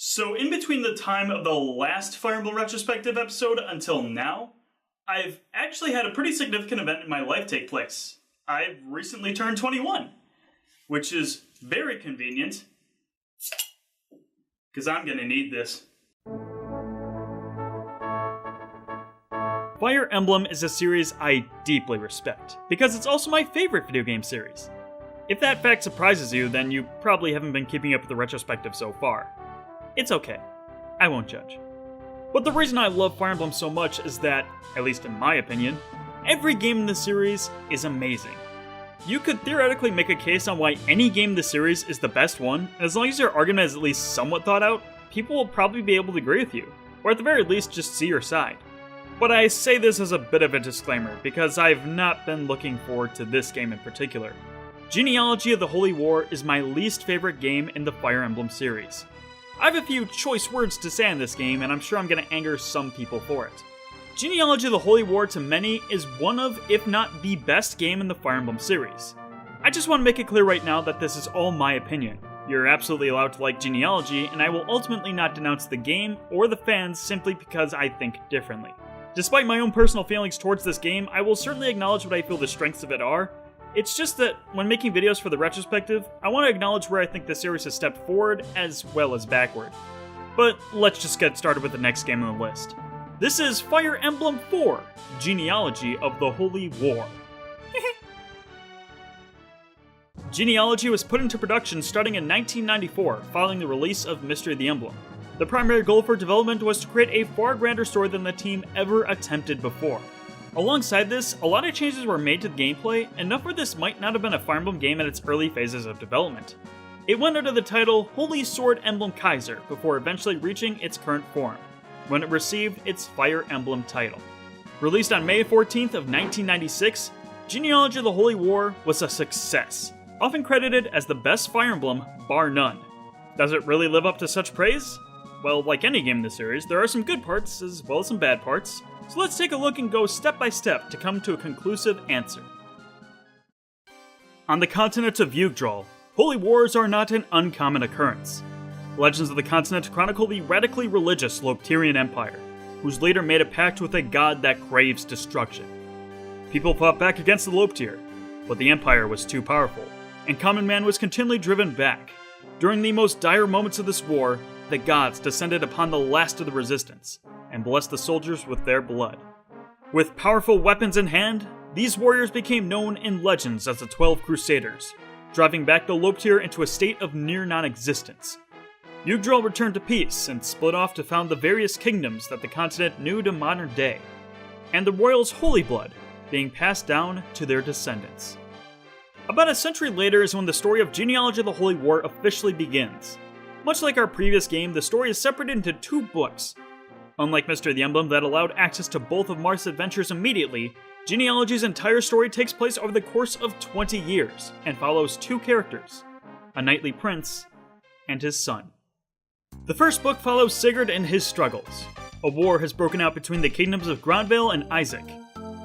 So in between the time of the last Fire Emblem Retrospective episode until now, I've actually had a pretty significant event in my life take place. I've recently turned 21, which is very convenient, because I'm going to need this. Fire Emblem is a series I deeply respect, because it's also my favorite video game series. If that fact surprises you, then you probably haven't been keeping up with the retrospective so far. It's okay. I won't judge. But the reason I love Fire Emblem so much is that, at least in my opinion, every game in the series is amazing. You could theoretically make a case on why any game in the series is the best one, and as long as your argument is at least somewhat thought out, people will probably be able to agree with you, or at the very least just see your side. But I say this as a bit of a disclaimer, because I've not been looking forward to this game in particular. Genealogy of the Holy War is my least favorite game in the Fire Emblem series. I have a few choice words to say in this game, and I'm sure I'm going to anger some people for it. Genealogy of the Holy War to many is one of, if not the best game in the Fire Emblem series. I just want to make it clear right now that this is all my opinion. You're absolutely allowed to like Genealogy, and I will ultimately not denounce the game or the fans simply because I think differently. Despite my own personal feelings towards this game, I will certainly acknowledge what I feel the strengths of it are. It's just that, when making videos for the retrospective, I want to acknowledge where I think the series has stepped forward as well as backward. But let's just get started with the next game on the list. This is Fire Emblem 4, Genealogy of the Holy War. Genealogy was put into production starting in 1994, following the release of Mystery of the Emblem. The primary goal for development was to create a far grander story than the team ever attempted before. Alongside this, a lot of changes were made to the gameplay, enough where this might not have been a Fire Emblem game at its early phases of development. It went under the title Holy Sword Emblem Kaiser before eventually reaching its current form, when it received its Fire Emblem title. Released on May 14th of 1996, Genealogy of the Holy War was a success, often credited as the best Fire Emblem, bar none. Does it really live up to such praise? Well, like any game in the series, there are some good parts as well as some bad parts. So let's take a look and go step by step to come to a conclusive answer. On the continent of Yggdrasil, holy wars are not an uncommon occurrence. Legends of the continent chronicle the radically religious Loptirian Empire, whose leader made a pact with a god that craves destruction. People fought back against the Loptir, but the Empire was too powerful, and common man was continually driven back. During the most dire moments of this war, the gods descended upon the last of the resistance, and blessed the soldiers with their blood. With powerful weapons in hand, these warriors became known in legends as the 12 Crusaders, driving back the Loptir into a state of near non-existence. Yggdrasil returned to peace and split off to found the various kingdoms that the continent knew to modern day, and the royals' holy blood being passed down to their descendants. About a century later is when the story of Genealogy of the Holy War officially begins. Much like our previous game, the story is separated into 2 books. Unlike Mystery of the Emblem that allowed access to both of Marth's adventures immediately, Genealogy's entire story takes place over the course of 20 years, and follows 2 characters, a knightly prince and his son. The first book follows Sigurd and his struggles. A war has broken out between the kingdoms of Grandvale and Isaac.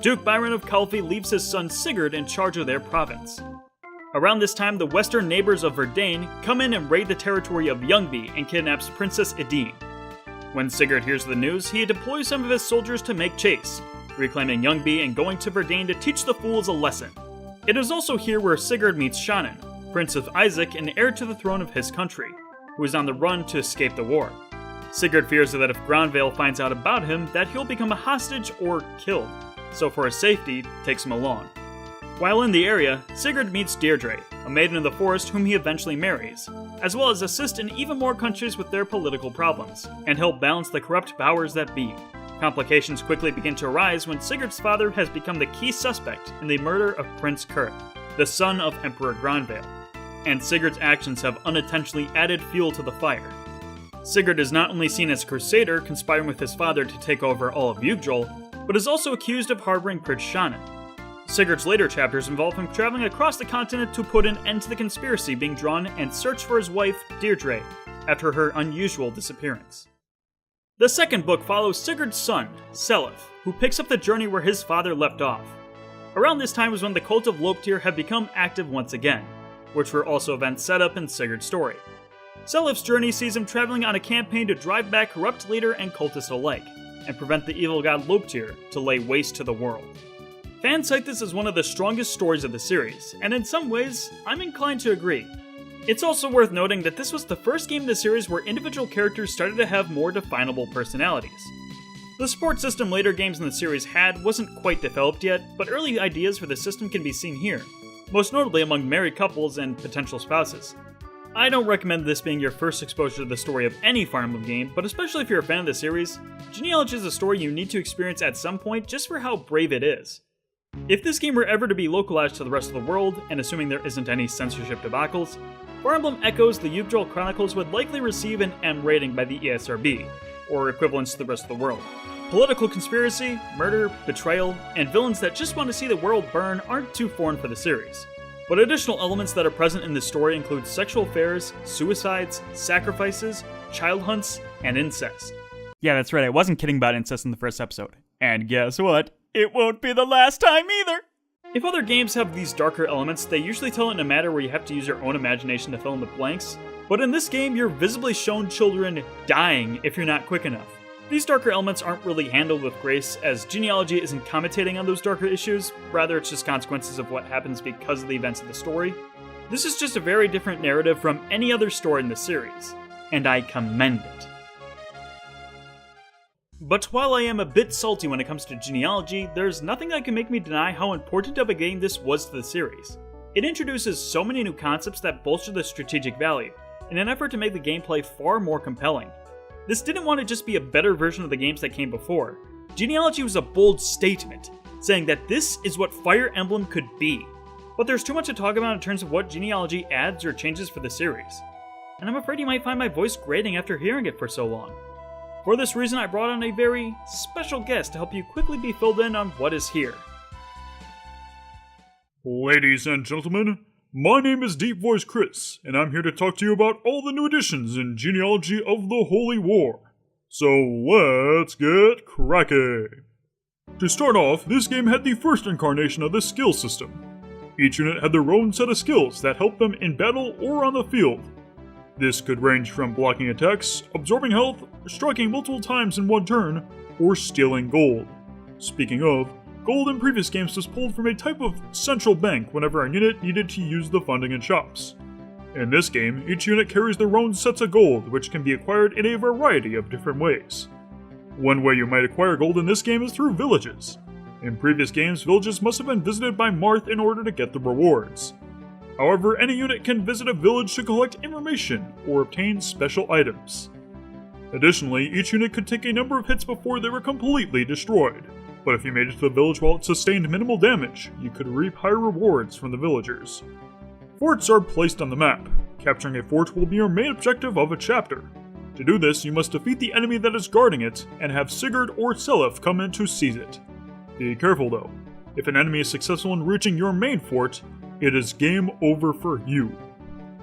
Duke Byron of Calvi leaves his son Sigurd in charge of their province. Around this time, the western neighbors of Verdane come in and raid the territory of Ljungby and kidnaps Princess Idine. When Sigurd hears the news, he deploys some of his soldiers to make chase, reclaiming Ljungby and going to Verdane to teach the fools a lesson. It is also here where Sigurd meets Shannon, Prince of Isaac and heir to the throne of his country, who is on the run to escape the war. Sigurd fears that if Grandvale finds out about him, that he'll become a hostage or killed, so for his safety, takes him along. While in the area, Sigurd meets Deirdre, a maiden of the forest whom he eventually marries, as well as assist in even more countries with their political problems, and help balance the corrupt powers that be. Complications quickly begin to arise when Sigurd's father has become the key suspect in the murder of Prince Kurt, the son of Emperor Grandvale, and Sigurd's actions have unintentionally added fuel to the fire. Sigurd is not only seen as a crusader conspiring with his father to take over all of Yggdrasil, but is also accused of harboring Prince Shannon. Sigurd's later chapters involve him traveling across the continent to put an end to the conspiracy being drawn and search for his wife, Deirdre, after her unusual disappearance. The second book follows Sigurd's son, Seliph, who picks up the journey where his father left off. Around this time was when the cult of Loptir had become active once again, which were also events set up in Sigurd's story. Selif's journey sees him traveling on a campaign to drive back corrupt leader and cultists alike, and prevent the evil god Loptir to lay waste to the world. Fans cite this as one of the strongest stories of the series, and in some ways, I'm inclined to agree. It's also worth noting that this was the first game in the series where individual characters started to have more definable personalities. The support system later games in the series had wasn't quite developed yet, but early ideas for the system can be seen here, most notably among married couples and potential spouses. I don't recommend this being your first exposure to the story of any Fire Emblem game, but especially if you're a fan of the series, Genealogy is a story you need to experience at some point just for how brave it is. If this game were ever to be localized to the rest of the world, and assuming there isn't any censorship debacles, Fire Emblem Echoes the Yggdrasil Chronicles would likely receive an M rating by the ESRB, or equivalents to the rest of the world. Political conspiracy, murder, betrayal, and villains that just want to see the world burn aren't too foreign for the series. But additional elements that are present in this story include sexual affairs, suicides, sacrifices, child hunts, and incest. Yeah, that's right, I wasn't kidding about incest in the first episode. And guess what? It won't be the last time either! If other games have these darker elements, they usually tell it in a manner where you have to use your own imagination to fill in the blanks. But in this game, you're visibly shown children dying if you're not quick enough. These darker elements aren't really handled with grace, as Genealogy isn't commentating on those darker issues, rather it's just consequences of what happens because of the events of the story. This is just a very different narrative from any other story in the series, and I commend it. But while I am a bit salty when it comes to Genealogy, there's nothing that can make me deny how important of a game this was to the series. It introduces so many new concepts that bolster the strategic value, in an effort to make the gameplay far more compelling. This didn't want to just be a better version of the games that came before. Genealogy was a bold statement, saying that this is what Fire Emblem could be. But there's too much to talk about in terms of what Genealogy adds or changes for the series. And I'm afraid you might find my voice grating after hearing it for so long. For this reason, I brought on a very special guest to help you quickly be filled in on what is here. Ladies and gentlemen, my name is Deep Voice Chris, and I'm here to talk to you about all the new additions in Genealogy of the Holy War. So let's get cracking! To start off, this game had the first incarnation of the skill system. Each unit had their own set of skills that helped them in battle or on the field. This could range from blocking attacks, absorbing health, striking multiple times in one turn, or stealing gold. Speaking of, gold in previous games was pulled from a type of central bank whenever a unit needed to use the funding in shops. In this game, each unit carries their own sets of gold, which can be acquired in a variety of different ways. One way you might acquire gold in this game is through villages. In previous games, villages must have been visited by Marth in order to get the rewards. However, any unit can visit a village to collect information or obtain special items. Additionally, each unit could take a number of hits before they were completely destroyed. But if you made it to the village while it sustained minimal damage, you could reap higher rewards from the villagers. Forts are placed on the map. Capturing a fort will be your main objective of a chapter. To do this, you must defeat the enemy that is guarding it, and have Sigurd or Seliph come in to seize it. Be careful though. If an enemy is successful in reaching your main fort, it is game over for you.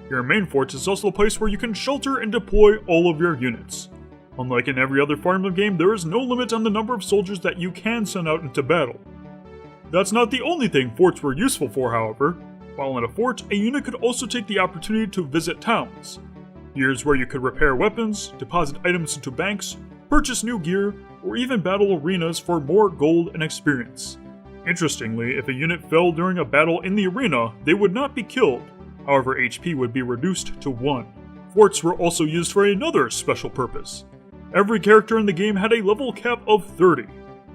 Your main fort is also the place where you can shelter and deploy all of your units. Unlike in every other Fire Emblem game, there is no limit on the number of soldiers that you can send out into battle. That's not the only thing forts were useful for, however. While in a fort, a unit could also take the opportunity to visit towns. Here's where you could repair weapons, deposit items into banks, purchase new gear, or even battle arenas for more gold and experience. Interestingly, if a unit fell during a battle in the arena, they would not be killed. However, HP would be reduced to 1. Forts were also used for another special purpose. Every character in the game had a level cap of 30.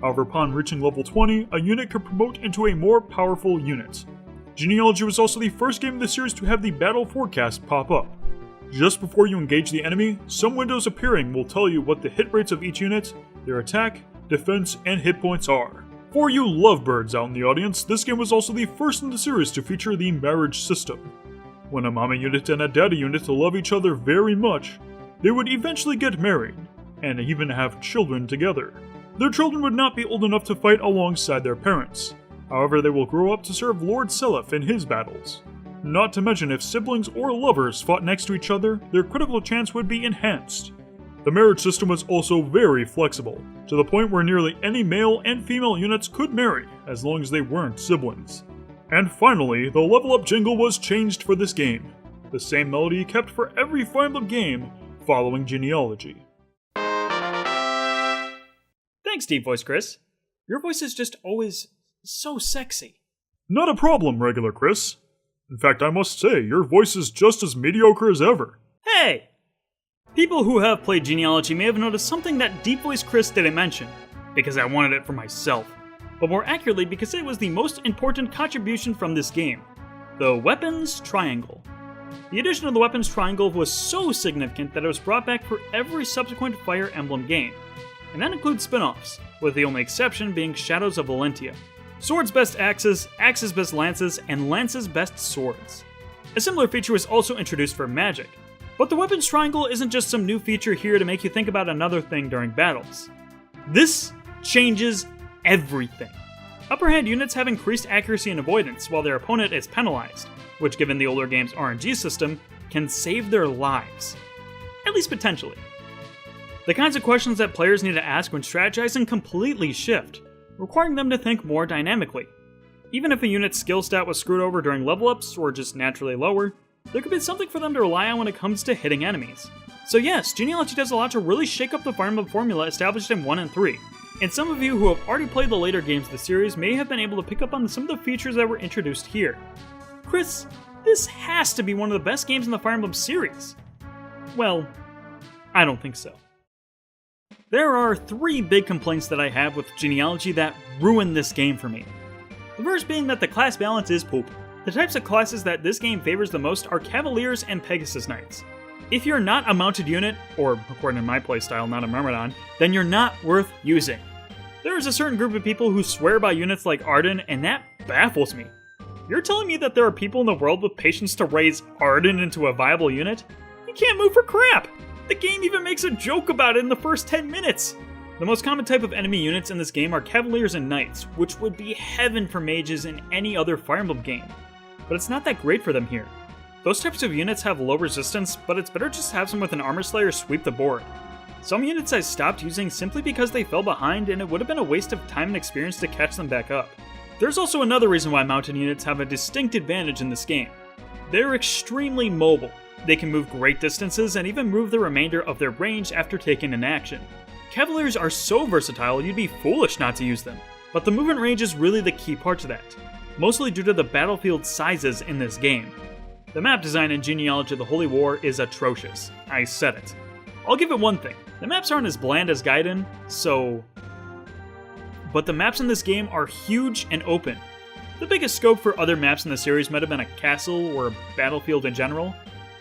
However, upon reaching level 20, a unit could promote into a more powerful unit. Genealogy was also the first game in the series to have the battle forecast pop up. Just before you engage the enemy, some windows appearing will tell you what the hit rates of each unit, their attack, defense, and hit points are. For you lovebirds out in the audience, this game was also the first in the series to feature the marriage system. When a mama unit and a daddy unit love each other very much, they would eventually get married, and even have children together. Their children would not be old enough to fight alongside their parents. However, they will grow up to serve Lord Seliph in his battles. Not to mention, if siblings or lovers fought next to each other, their critical chance would be enhanced. The marriage system was also very flexible, to the point where nearly any male and female units could marry, as long as they weren't siblings. And finally, the level up jingle was changed for this game. the same melody kept for every Fire Emblem game following Genealogy. Thanks, Deep Voice Chris. Your voice is just always so sexy. Not a problem, regular Chris. In fact, I must say, your voice is just as mediocre as ever. Hey! People who have played Genealogy may have noticed something that Deep Voice Chris didn't mention, because I wanted it for myself, but more accurately because it was the most important contribution from this game, the Weapons Triangle. The addition of the Weapons Triangle was so significant that it was brought back for every subsequent Fire Emblem game, and that includes spin-offs, with the only exception being Shadows of Valentia. Swords best axes, axes best lances, and lances best swords. A similar feature was also introduced for magic, but the Weapons Triangle isn't just some new feature here to make you think about another thing during battles. This changes everything. Upper hand units have increased accuracy and avoidance, while their opponent is penalized, which given the older game's RNG system, can save their lives. At least potentially. The kinds of questions that players need to ask when strategizing completely shift, requiring them to think more dynamically. Even if a unit's skill stat was screwed over during level ups or just naturally lower, there could be something for them to rely on when it comes to hitting enemies. So yes, Genealogy does a lot to really shake up the Fire Emblem formula established in 1 and 3, and some of you who have already played the later games of the series may have been able to pick up on some of the features that were introduced here. Chris, this has to be one of the best games in the Fire Emblem series. Well, I don't think so. There are 3 big complaints that I have with Genealogy that ruin this game for me. The first being that the class balance is poop. The types of classes that this game favors the most are Cavaliers and Pegasus Knights. If you're not a mounted unit, or according to my playstyle, not a Myrmidon, then you're not worth using. There is a certain group of people who swear by units like Arden, and that baffles me. You're telling me that there are people in the world with patience to raise Arden into a viable unit? You can't move for crap! The game even makes a joke about it in the first 10 minutes! The most common type of enemy units in this game are Cavaliers and Knights, which would be heaven for mages in any other Fire Emblem game. But it's not that great for them here. Those types of units have low resistance, but it's better just to have some with an Armor Slayer sweep the board. Some units I stopped using simply because they fell behind and it would have been a waste of time and experience to catch them back up. There's also another reason why mounted units have a distinct advantage in this game. They're extremely mobile. They can move great distances and even move the remainder of their range after taking an action. Cavaliers are so versatile you'd be foolish not to use them, but the movement range is really the key part to that, mostly due to the battlefield sizes in this game. The map design in Genealogy of the Holy War is atrocious. I said it. I'll give it one thing, the maps aren't as bland as Gaiden, but the maps in this game are huge and open. The biggest scope for other maps in the series might have been a castle or a battlefield in general.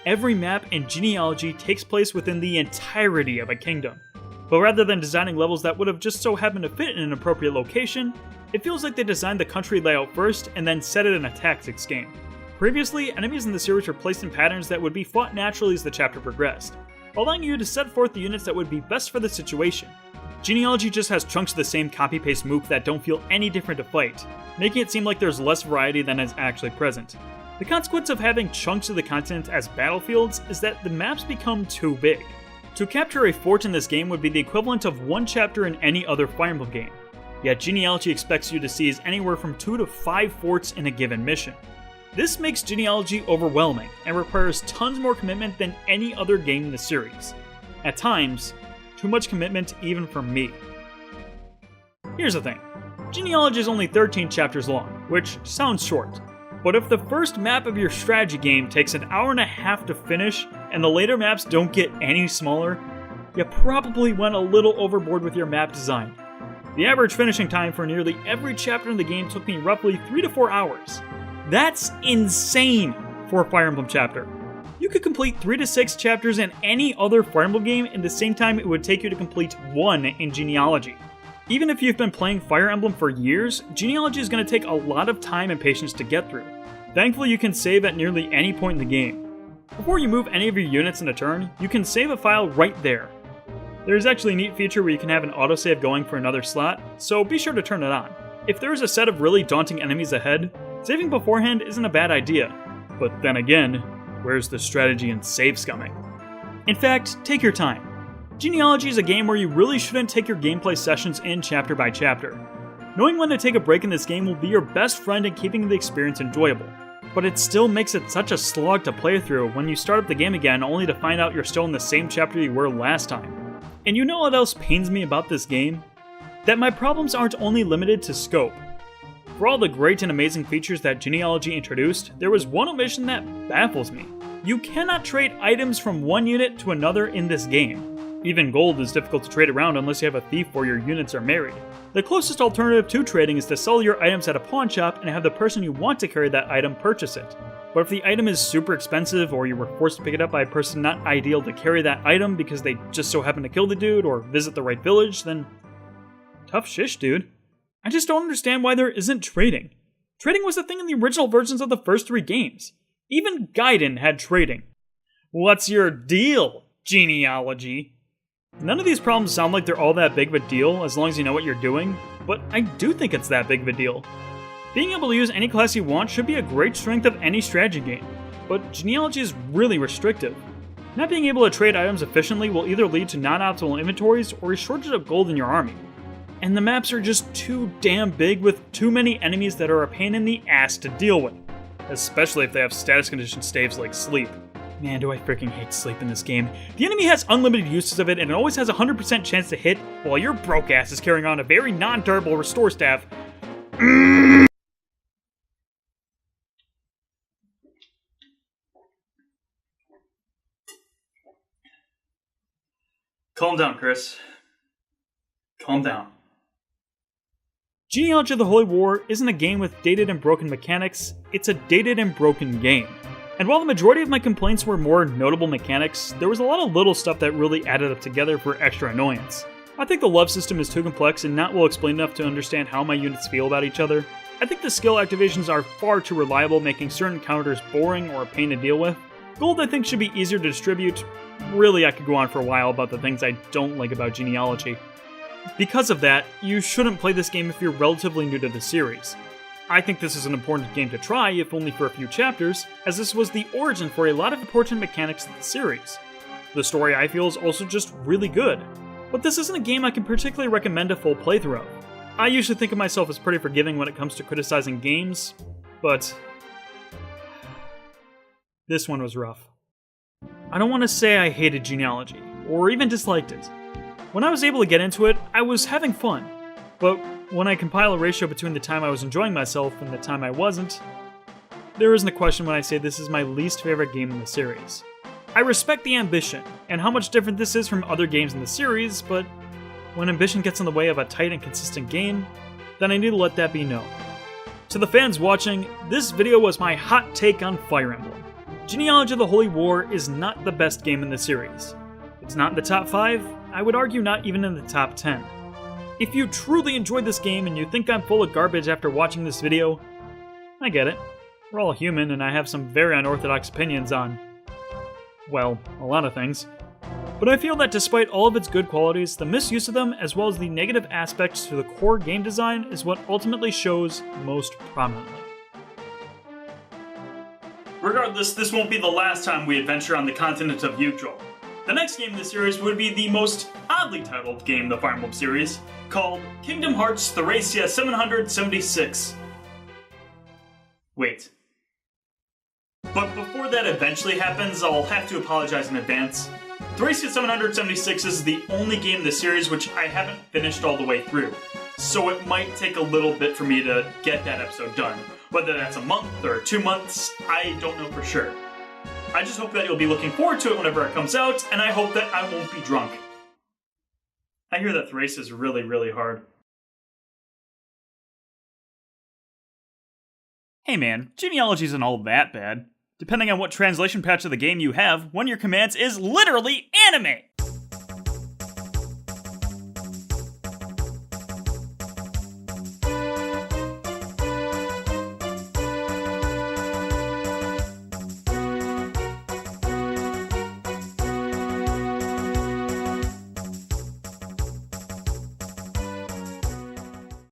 Every map in Genealogy takes place within the entirety of a kingdom. But rather than designing levels that would have just so happened to fit in an appropriate location, it feels like they designed the country layout first and then set it in a tactics game. Previously, enemies in the series were placed in patterns that would be fought naturally as the chapter progressed, allowing you to set forth the units that would be best for the situation. Genealogy just has chunks of the same copy-paste mook that don't feel any different to fight, making it seem like there's less variety than is actually present. The consequence of having chunks of the continent as battlefields is that the maps become too big. To capture a fort in this game would be the equivalent of one chapter in any other Fire Emblem game, yet Genealogy expects you to seize anywhere from 2 to 5 forts in a given mission. This makes Genealogy overwhelming and requires tons more commitment than any other game in the series. At times, too much commitment even for me. Here's the thing, Genealogy is only 13 chapters long, which sounds short, but if the first map of your strategy game takes an hour and a half to finish, and the later maps don't get any smaller, you probably went a little overboard with your map design. The average finishing time for nearly every chapter in the game took me roughly 3 to 4 hours. That's insane for a Fire Emblem chapter. You could complete 3 to 6 chapters in any other Fire Emblem game in the same time it would take you to complete 1 in Genealogy. Even if you've been playing Fire Emblem for years, Genealogy is going to take a lot of time and patience to get through. Thankfully, you can save at nearly any point in the game. Before you move any of your units in a turn, you can save a file right there. There's actually a neat feature where you can have an autosave going for another slot, so be sure to turn it on. If there's a set of really daunting enemies ahead, saving beforehand isn't a bad idea. But then again, where's the strategy in save scumming? In fact, take your time. Genealogy is a game where you really shouldn't take your gameplay sessions in chapter by chapter. Knowing when to take a break in this game will be your best friend in keeping the experience enjoyable. but it still makes it such a slog to play through when you start up the game again only to find out you're still in the same chapter you were last time. And you know what else pains me about this game? That my problems aren't only limited to scope. For all the great and amazing features that Genealogy introduced, there was one omission that baffles me. You cannot trade items from one unit to another in this game. Even gold is difficult to trade around unless you have a thief or your units are married. The closest alternative to trading is to sell your items at a pawn shop and have the person you want to carry that item purchase it. But if the item is super expensive or you were forced to pick it up by a person not ideal to carry that item because they just so happen to kill the dude or visit the right village, then tough shish, dude. I just don't understand why there isn't trading. Trading was a thing in the original versions of the first 3 games. Even Gaiden had trading. What's your deal, Genealogy? None of these problems sound like they're all that big of a deal as long as you know what you're doing, but I do think it's that big of a deal. Being able to use any class you want should be a great strength of any strategy game, but Genealogy is really restrictive. Not being able to trade items efficiently will either lead to non-optimal inventories or a shortage of gold in your army. And the maps are just too damn big with too many enemies that are a pain in the ass to deal with, especially if they have status condition staves like sleep. Man, do I freaking hate sleep in this game. The enemy has unlimited uses of it and it always has a 100% chance to hit, while your broke ass is carrying on a very non-durable restore staff. Calm down, Chris. Calm down. Genealogy of the Holy War isn't a game with dated and broken mechanics, it's a dated and broken game. And while the majority of my complaints were more notable mechanics, there was a lot of little stuff that really added up together for extra annoyance. I think the love system is too complex and not well explained enough to understand how my units feel about each other. I think the skill activations are far too reliable, making certain counters boring or a pain to deal with. Gold I think should be easier to distribute. Really, I could go on for a while about the things I don't like about Genealogy. Because of that, you shouldn't play this game if you're relatively new to the series. I think this is an important game to try, if only for a few chapters, as this was the origin for a lot of important mechanics of the series. The story, I feel, is also just really good, but this isn't a game I can particularly recommend a full playthrough of. I usually think of myself as pretty forgiving when it comes to criticizing games, but this one was rough. I don't want to say I hated Genealogy, or even disliked it. When I was able to get into it, I was having fun, but when I compile a ratio between the time I was enjoying myself and the time I wasn't, there isn't a question when I say this is my least favorite game in the series. I respect the ambition, and how much different this is from other games in the series, but when ambition gets in the way of a tight and consistent game, then I need to let that be known. To the fans watching, this video was my hot take on Fire Emblem. Genealogy of the Holy War is not the best game in the series. It's not in the top 5, I would argue not even in the top 10. If you truly enjoyed this game and you think I'm full of garbage after watching this video, I get it. We're all human and I have some very unorthodox opinions on, well, a lot of things. But I feel that despite all of its good qualities, the misuse of them as well as the negative aspects to the core game design is what ultimately shows most prominently. Regardless, this won't be the last time we adventure on the continent of Yggdrasil. The next game in the series would be the most oddly titled game in the Fire Emblem series, called Kingdom Hearts Thracia 776. Wait. But before that eventually happens, I'll have to apologize in advance. Thracia 776 is the only game in the series which I haven't finished all the way through, so it might take a little bit for me to get that episode done. Whether that's a month or 2 months, I don't know for sure. I just hope that you'll be looking forward to it whenever it comes out, and I hope that I won't be drunk. I hear that Thracia is really, really hard. Hey man, Genealogy isn't all that bad. Depending on what translation patch of the game you have, one of your commands is literally anime!